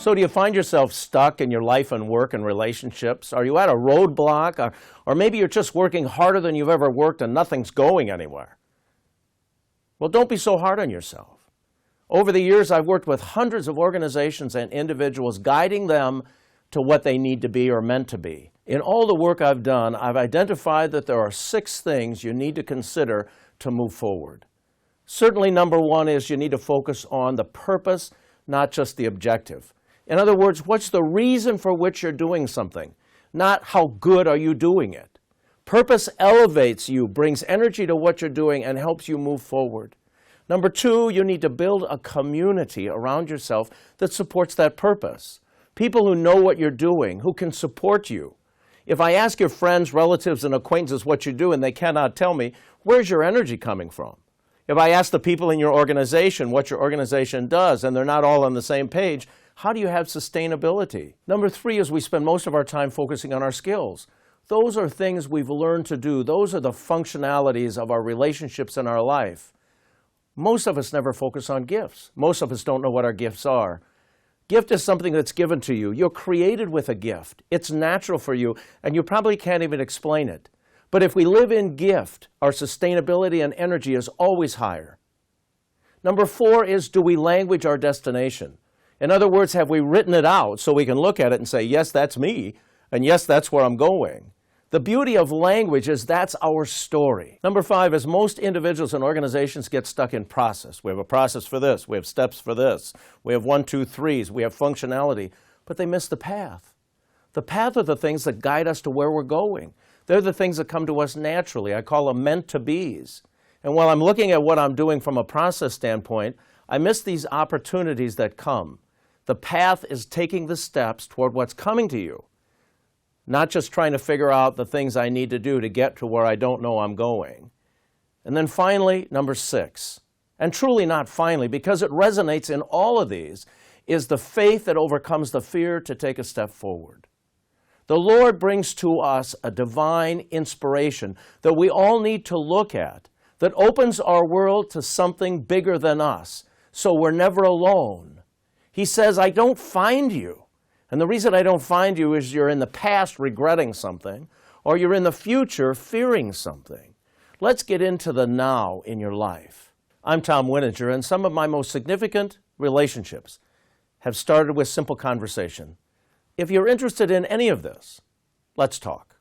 So do you find yourself stuck in your life and work and relationships? Are you at a roadblock? Or maybe you're just working harder than you've ever worked and nothing's going anywhere. Well, don't be so hard on yourself. Over the years, I've worked with hundreds of organizations and individuals, guiding them to what they need to be or meant to be. In all the work I've done, I've identified that there are 6 things you need to consider to move forward. Certainly, number 1 is you need to focus on the purpose, not just the objective. In other words, what's the reason for which you're doing something, not how good are you doing it. Purpose elevates you, brings energy to what you're doing, and helps you move forward. Number 2, you need to build a community around yourself that supports that purpose. People who know what you're doing, who can support you. If I ask your friends, relatives, and acquaintances what you do and they cannot tell me, where's your energy coming from? If I ask the people in your organization what your organization does and they're not all on the same page, how do you have sustainability? Number 3 is we spend most of our time focusing on our skills. Those are things we've learned to do. Those are the functionalities of our relationships in our life. Most of us never focus on gifts. Most of us don't know what our gifts are. Gift is something that's given to you. You're created with a gift. It's natural for you, and you probably can't even explain it. But if we live in gift, our sustainability and energy is always higher. Number 4 is, do we language our destination? In other words, have we written it out so we can look at it and say, yes, that's me, and yes, that's where I'm going? The beauty of language is that's our story. Number 5 is most individuals and organizations get stuck in process. We have a process for this. We have steps for this. We have 1, 2, 3s. We have functionality. But they miss the path. The path are the things that guide us to where we're going. They're the things that come to us naturally. I call them meant-to-bes. And while I'm looking at what I'm doing from a process standpoint, I miss these opportunities that come. The path is taking the steps toward what's coming to you. Not just trying to figure out the things I need to do to get to where I don't know I'm going. And then finally, number 6, and truly not finally, because it resonates in all of these, is the faith that overcomes the fear to take a step forward. The Lord brings to us a divine inspiration that we all need to look at, that opens our world to something bigger than us, so we're never alone. He says, I don't find you. And the reason I don't find you is you're in the past regretting something, or you're in the future fearing something. Let's get into the now in your life. I'm Thom, and some of my most significant relationships have started with simple conversation. If you're interested in any of this, let's talk.